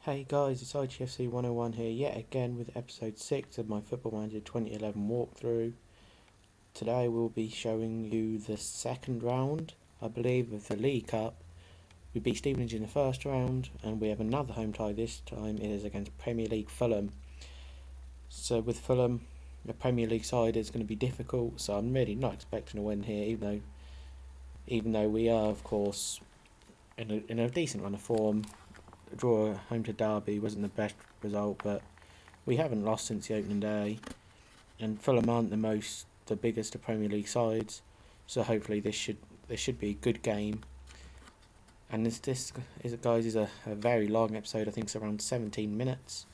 Hey guys, it's IGFC 101 here yet again with episode 6 of my Football Manager 2011 walkthrough. Today we'll be showing you the second round, I believe, of the League Cup. We beat Stevenage in the first round and we have another home tie this time. It is against Premier League Fulham. So with Fulham, the Premier League side is going to be difficult, so I'm really not expecting a win here, even though we are of course in a decent run of form. A draw home to Derby wasn't the best result, but we haven't lost since the opening day, and Fulham aren't the biggest of Premier League sides, so hopefully this should be a good game. And this is a very long episode. I think it's around 17 minutes.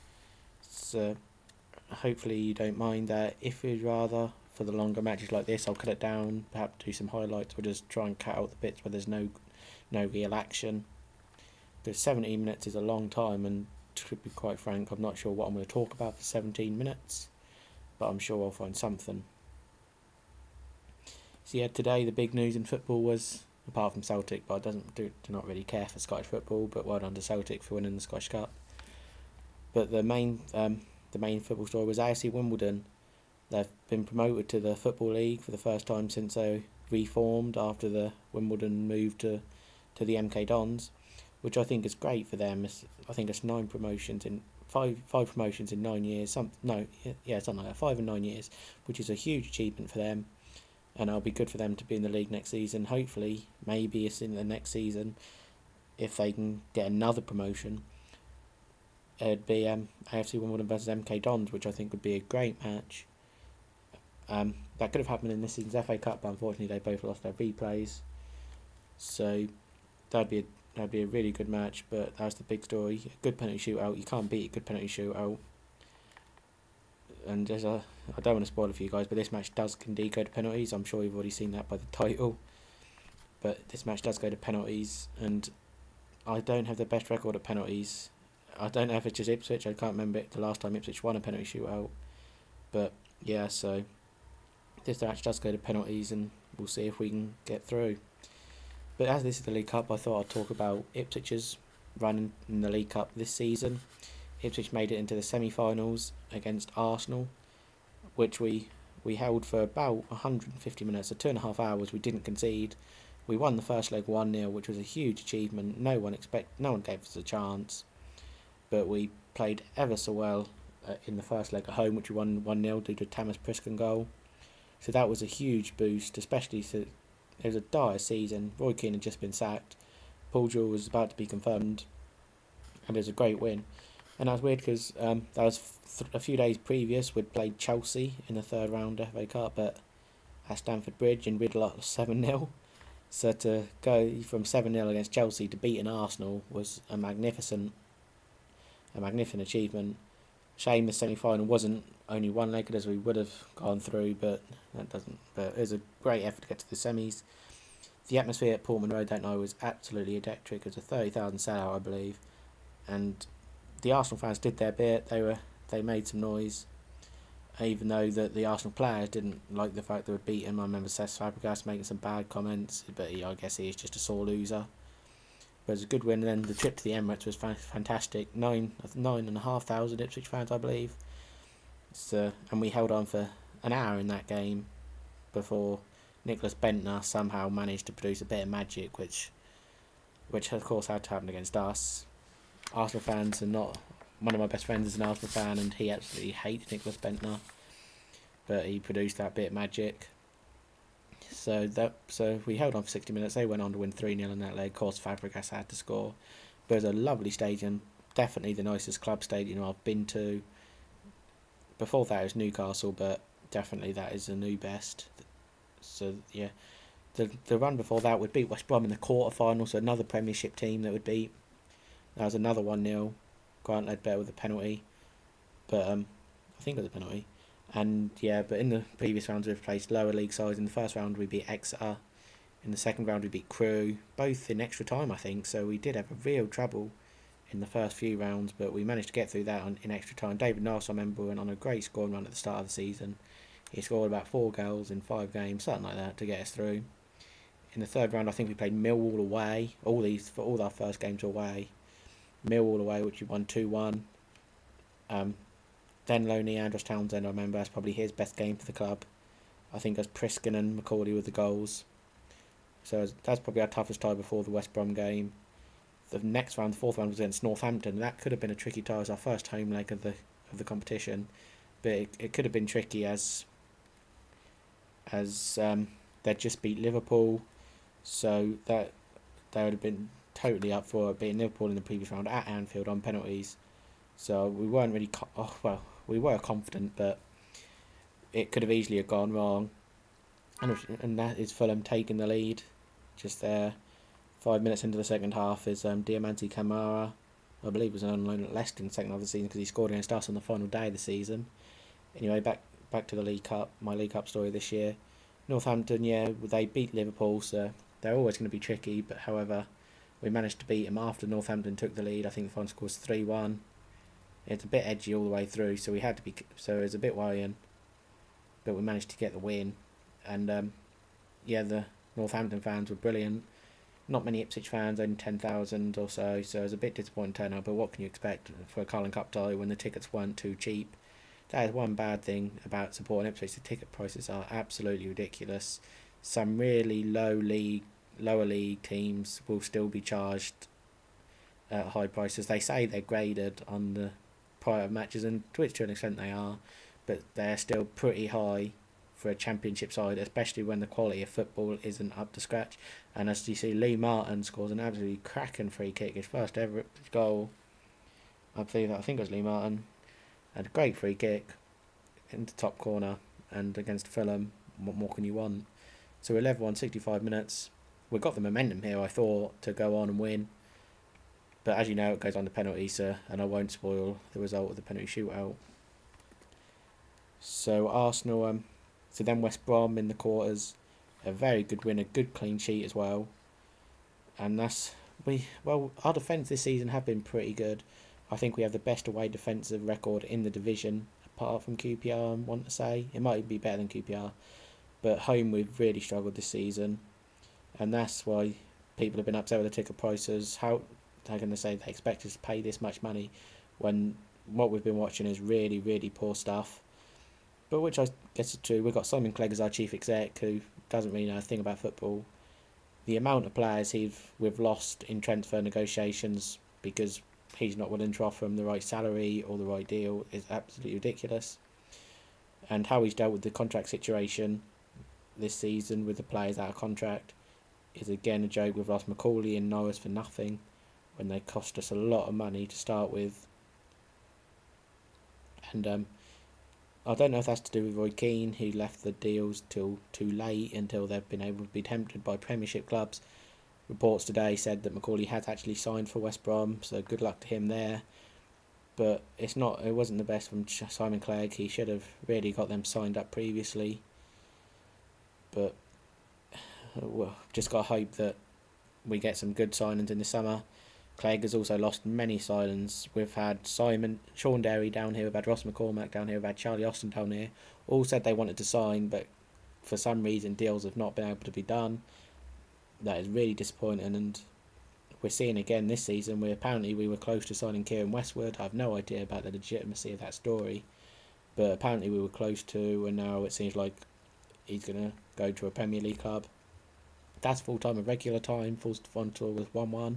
So hopefully you don't mind that. If you'd rather for the longer matches like this, I'll cut it down, perhaps do some highlights, or just try and cut out the bits where there's no real action. Because 17 minutes is a long time, and to be quite frank, I'm not sure what I'm going to talk about for 17 minutes, but I'm sure I'll find something. So yeah, today the big news in football was, apart from Celtic, but I do not really care for Scottish football, but well done to Celtic for winning the Scottish Cup. But the main football story was AFC Wimbledon. They've been promoted to the Football League for the first time since they reformed after the Wimbledon moved to the MK Dons, which I think is great for them. I think it's five promotions in 9 years. Something like that, 5 and 9 years, which is a huge achievement for them, and it'll be good for them to be in the league next season. Hopefully, maybe it's in the next season if they can get another promotion. It'd be AFC Wimbledon versus MK Dons, which I think would be a great match. That could have happened in this season's FA Cup, but unfortunately they both lost their replays. So that'd be a really good match, but that's the big story. A good penalty shootout. You can't beat a good penalty shootout. And I don't want to spoil it for you guys, but this match does indeed go to penalties. I'm sure you've already seen that by the title. But this match does go to penalties, and I don't have the best record at penalties. I don't know if it's just Ipswich. I can't remember the last time Ipswich won a penalty shootout. But yeah, so this match does go to penalties, and we'll see if we can get through. But as this is the League Cup, I thought I'd talk about Ipswich's run in the League Cup this season. Ipswich made it into the semi-finals against Arsenal, which we held for about 150 minutes, so 2.5 hours. We didn't concede. We won the first leg 1-0, which was a huge achievement. No one gave us a chance, but we played ever so well in the first leg at home, which we won 1-0 due to Thomas Priskin goal. So that was a huge boost, especially it was a dire season. Roy Keane had just been sacked. Paul Jewell was about to be confirmed, and it was a great win. And that was weird because that was a few days previous. We'd played Chelsea in the third round FA Cup at Stamford Bridge, and we'd lost 7-0. So to go from 7-0 against Chelsea to beating Arsenal was a magnificent achievement. Shame the semi-final wasn't only one-legged as we would have gone through, but it was a great effort to get to the semis. The atmosphere at Portman Road that night was absolutely electric. It was a 30,000 sellout, I believe, and the Arsenal fans did their bit. They made some noise, even though the Arsenal players didn't like the fact they were beaten. I remember Cesc Fabregas making some bad comments, but I guess he is just a sore loser. But it was a good win, and then the trip to the Emirates was fantastic. 9,500 Ipswich fans, I believe. So, and we held on for an hour in that game before Nicholas Bentner somehow managed to produce a bit of magic, which of course had to happen against us. Arsenal fans are not. One of my best friends is an Arsenal fan, and he absolutely hates Nicholas Bentner, but he produced that bit of magic. So we held on for 60 minutes. They went on to win 3-0 in that leg. Of course, Fabregas had to score. But it was a lovely stadium. Definitely the nicest club stadium I've been to. Before that it was Newcastle, but definitely that is the new best. So yeah, the run before that would beat West Brom in the quarter-final, so another Premiership team that would beat. That was another 1-0. Grant Ledbetter with a penalty. But I think it was a penalty. And yeah, but in the previous rounds we've placed lower league sides. In the first round we beat Exeter. In the second round we beat Crewe, both in extra time I think, so we did have a real trouble in the first few rounds, but we managed to get through that in extra time. David Norris, I remember, went on a great scoring run at the start of the season. He scored about 4 goals in 5 games, something like that, to get us through. In the third round I think we played Millwall away. All our first games were away. Millwall away, which we won 2-1. Then lonely Andros Townsend, I remember that's probably his best game for the club. I think it was Priskin and McCauley with the goals. So that's probably our toughest tie before the West Brom game. The next round, the fourth round, was against Northampton. That could have been a tricky tie. It was our first home leg of the competition, but it could have been tricky as they'd just beat Liverpool, so that they would have been totally up for it, beating Liverpool in the previous round at Anfield on penalties. So we weren't really we were confident, but it could have easily have gone wrong. And that is Fulham taking the lead just there. 5 minutes into the second half is Diamante Camara, I believe was on loan at Leicester in the second half of the season because he scored against us on the final day of the season. Anyway, back to the League Cup, my League Cup story this year. Northampton, yeah, they beat Liverpool, so they're always going to be tricky, but however, we managed to beat them after Northampton took the lead. I think the final score was 3-1. It's a bit edgy all the way through, so it was a bit worrying, but we managed to get the win. And yeah, the Northampton fans were brilliant. Not many Ipswich fans, only 10,000 or so it was a bit disappointing turnout, but what can you expect for a Carling Cup tie when the tickets weren't too cheap? That is one bad thing about supporting Ipswich. The ticket prices are absolutely ridiculous. Some really lower league teams will still be charged at high prices. They say they're graded on the prior matches, and to an extent they are, but they're still pretty high for a championship side, especially when the quality of football isn't up to scratch. And as you see, Lee Martin scores an absolutely cracking free kick, his first ever goal. I think it was Lee Martin. Had a great free kick into top corner, and against Fulham, what more can you want? So we're level on 65 minutes. We got the momentum here, I thought, to go on and win. But as you know, it goes on to penalties, and I won't spoil the result of the penalty shootout. So Arsenal, so then West Brom in the quarters, a very good win, a good clean sheet as well. And our defence this season have been pretty good. I think we have the best away defensive record in the division, apart from QPR, I want to say. It might be better than QPR, but home we've really struggled this season, and that's why people have been upset with the ticket prices. How can they say they expect us to pay this much money when what we've been watching is really, really poor stuff? But which I guess is true. We've got Simon Clegg as our chief exec, who doesn't really know a thing about football. The amount of players we've lost in transfer negotiations because he's not willing to offer them the right salary or the right deal is absolutely ridiculous. And how he's dealt with the contract situation this season with the players out of contract is again a joke. We've lost McCauley and Norris for nothing when they cost us a lot of money to start with. And I don't know if that's to do with Roy Keane, who left the deals till too late, until they've been able to be tempted by Premiership clubs. Reports today said that McCauley has actually signed for West Brom, so good luck to him there. But it wasn't the best from Simon Clegg. He should have really got them signed up previously. But just got to hope that we get some good signings in the summer. Clegg has also lost many signings. We've had Sean Derry down here, we've had Ross McCormack down here, we've had Charlie Austin down here. All said they wanted to sign, but for some reason deals have not been able to be done. That is really disappointing, and we're seeing again this season where apparently we were close to signing Kieran Westwood. I have no idea about the legitimacy of that story, but apparently we were close to, and now it seems like he's going to go to a Premier League club. That's full time and regular time. Full on tour with 1-1.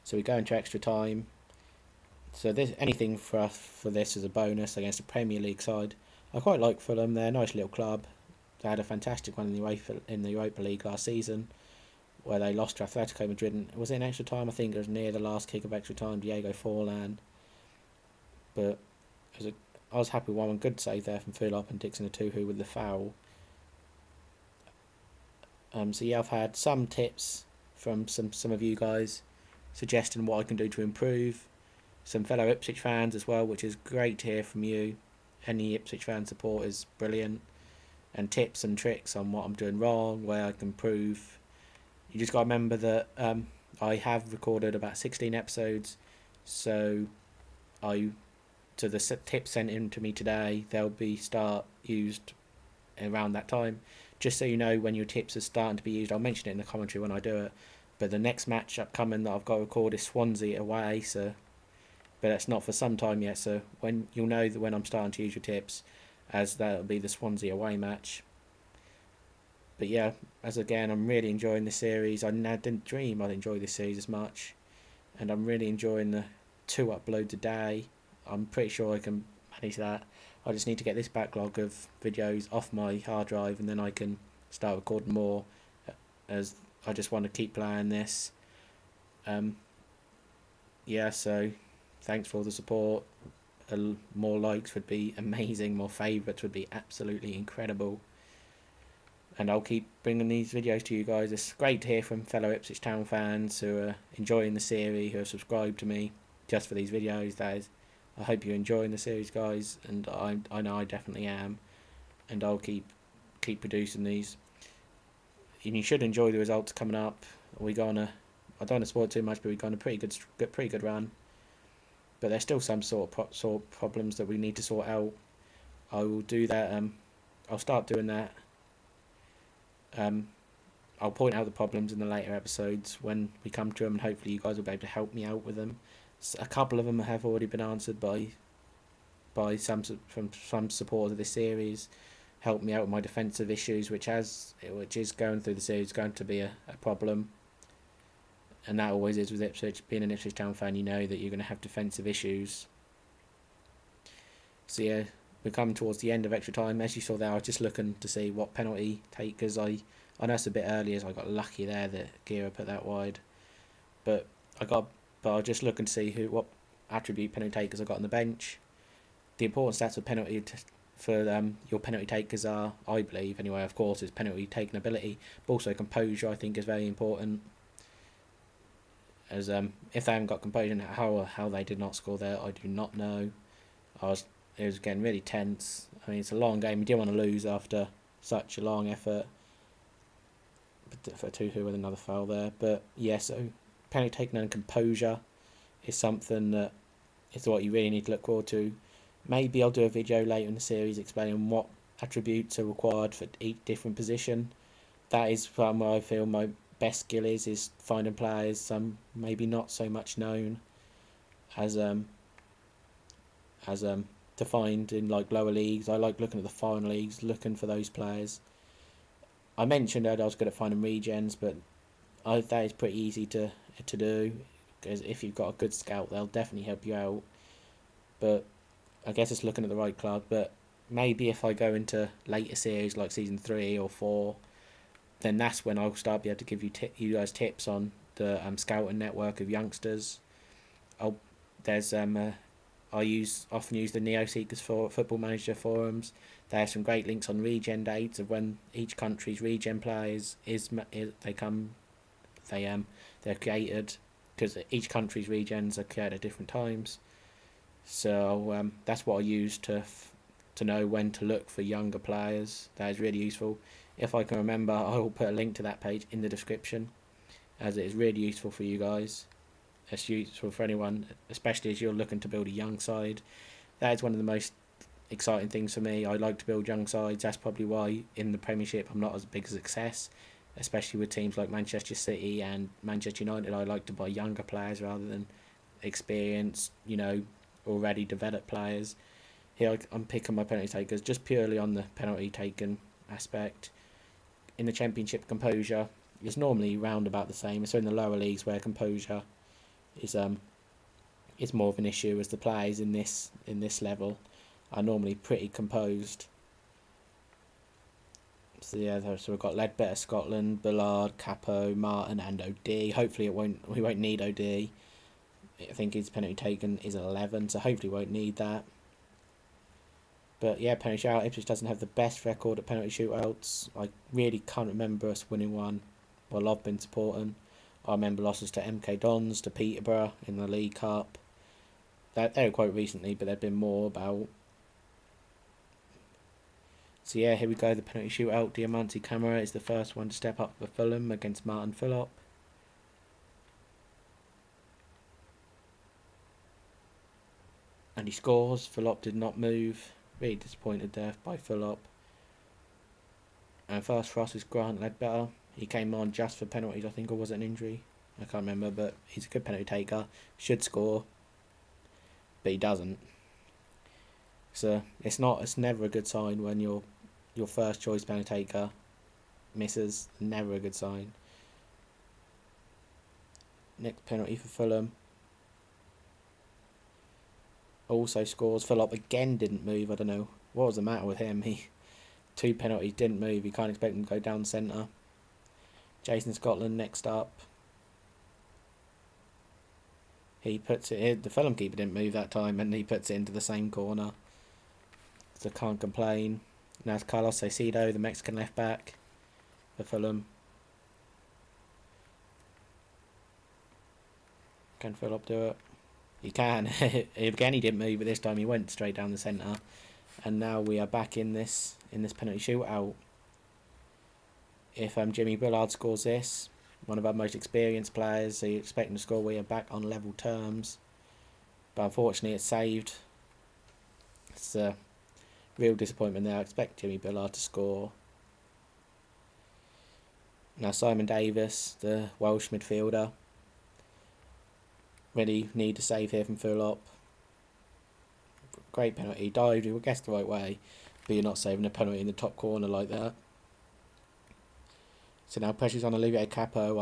So we go into extra time. So anything for us for this is a bonus against a Premier League side. I quite like Fulham. They're a nice little club. They had a fantastic one in the Europa League last season, where they lost to Atletico Madrid. And was it in extra time? I think it was near the last kick of extra time. Diego Forlan. But I was happy with one good save there from Fulop and Dixon Atuhu with the foul. So yeah, I've had some tips from some of you guys suggesting what I can do to improve. Some fellow Ipswich fans as well, which is great to hear from you. Any Ipswich fan support is brilliant. And tips and tricks on what I'm doing wrong, where I can improve. You just got to remember that I have recorded about 16 episodes, so the tips sent in to me today, they'll be used around that time. Just so you know when your tips are starting to be used, I'll mention it in the commentary when I do it. But the next match upcoming that I've got to record is Swansea away, so but it's not for some time yet. So when you'll know that when I'm starting to use your tips, as that'll be the Swansea away match. But yeah, as again, I'm really enjoying the series. I didn't dream I'd enjoy this series as much, and I'm really enjoying the 2 uploads a day. I'm pretty sure I can manage that. I just need to get this backlog of videos off my hard drive, and then I can start recording more. As I just want to keep playing this. Yeah, so thanks for all the support. More likes would be amazing. More favourites would be absolutely incredible. And I'll keep bringing these videos to you guys. It's great to hear from fellow Ipswich Town fans who are enjoying the series, who have subscribed to me just for these videos. That is, I hope you're enjoying the series, guys, and I know I definitely am. And I'll keep producing these. And you should enjoy the results coming up. We go on a, I don't want to spoil it too much, but we got on a pretty good run. But there's still some sort of problems that we need to sort out. I will do that. I'll start doing that. I'll point out the problems in the later episodes when we come to them, and hopefully you guys will be able to help me out with them. A couple of them have already been answered by some supporters of this series. Help me out with my defensive issues, which is going through the series going to be a problem. And that always is with Ipswich. Being an Ipswich Town fan, you know that you're going to have defensive issues. So yeah, we're coming towards the end of extra time. As you saw there, I was just looking to see what penalty takers I know it's a bit early, as I got lucky there that Gira put that wide. But I was just looking to see what attribute penalty takers I got on the bench. The important stats for your penalty takers are, I believe anyway, of course, is penalty taking ability, but also composure. I think is very important. As if they haven't got composure, how they did not score there, I do not know. It was getting really tense. I mean, it's a long game. You didn't want to lose after such a long effort. But for Tuhu with another foul there. But yeah, so penalty taking and composure is something that is what you really need to look forward to. Maybe I'll do a video later in the series explaining what attributes are required for each different position. That is where I feel my best skill is finding players maybe not so much known as to find in like lower leagues. I like looking at the foreign leagues, looking for those players. I mentioned earlier I was good at finding regens, but that is pretty easy to do, because if you've got a good scout, they'll definitely help you out. But I guess it's looking at the right club. But maybe if I go into later series like season 3 or 4, then that's when I'll start be able to give you guys tips on the scouting network of youngsters. I often use the Neo Seekers for Football Manager forums. They have some great links on regen dates of when each country's regen players they're created, because each country's regens are created at different times. So that's what I use to know when to look for younger players. That is really useful. If I can remember, I will put a link to that page in the description, as it is really useful for you guys. It's useful for anyone, especially as you're looking to build a young side. That is one of the most exciting things for me. I like to build young sides. That's probably why in the Premiership I'm not as big a success, especially with teams like Manchester City and Manchester United. I like to buy younger players rather than experienced, already developed players. Here I'm picking my penalty takers just purely on the penalty taken aspect. In the Championship, composure is normally round about the same. So in the lower leagues where composure is more of an issue, as the players in this level are normally pretty composed. So yeah, so we've got Ledbetter, Scotland, Ballard, Capo, Martin, and OD. Hopefully we won't need OD. I think his penalty taken is 11, so hopefully we won't need that. But yeah, penalty shootout. Ipswich doesn't have the best record at penalty shootouts. I really can't remember us winning one while I've been supporting. I remember losses to MK Dons, to Peterborough in the League Cup. They were quite recently, but there've been more about. So yeah, here we go, the penalty shootout. Diamante Camara is the first one to step up for Fulham against Martin Phillip. And he scores. Phillip did not move. Really disappointed there by Phillip. And first for us is Grant Ledbetter. He came on just for penalties, I think, or was it an injury? I can't remember, but he's a good penalty taker. Should score. but he doesn't. So it's never a good sign when your first choice penalty taker misses. Never a good sign. Next penalty for Fulham. Also scores. Phillip again didn't move. I don't know what was the matter with him. He 2 penalties, didn't move. You can't expect him to go down centre. Jason Scotland next up. He puts it in. The Fulham keeper didn't move that time, and he puts it into the same corner. So can't complain. Now it's Carlos Caicedo, the Mexican left back for Fulham. Can Phillip do it? He can. Again, he didn't move, but this time he went straight down the centre. And now we are back in this penalty shootout. If Jimmy Bullard scores this, one of our most experienced players, so you expect him to score, we are back on level terms. But unfortunately, it's saved. It's a real disappointment there. I expect Jimmy Bullard to score. Now Simon Davis, the Welsh midfielder. Really need to save here from Fulham. Great penalty. He dived, he guessed the right way, but you're not saving a penalty in the top corner like that. So now pressure's on Olivier Capo,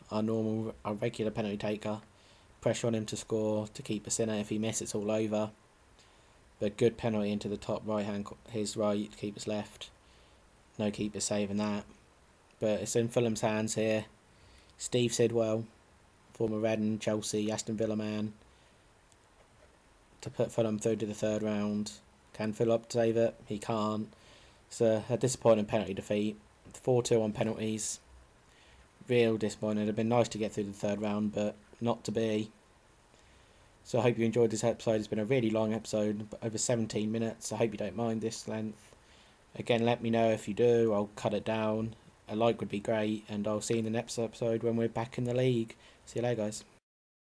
our regular penalty taker. Pressure on him to score, to keep us in it. If he misses, it's all over. But good penalty into the top right hand, his right, keeper's left. No keeper saving that. But it's in Fulham's hands here. Steve Sidwell, former Reading, Chelsea, Aston Villa man, to put Fulham through to the third round. Can Phillip save it? He can't. It's a disappointing penalty defeat. 4-2 on penalties. Real disappointing. It'd have been nice to get through the third round, but not to be. So I hope you enjoyed this episode. It's been a really long episode, over 17 minutes. I hope you don't mind this length. Again, let me know if you do. I'll cut it down. A like would be great, and I'll see you in the next episode when we're back in the league. See you later, guys.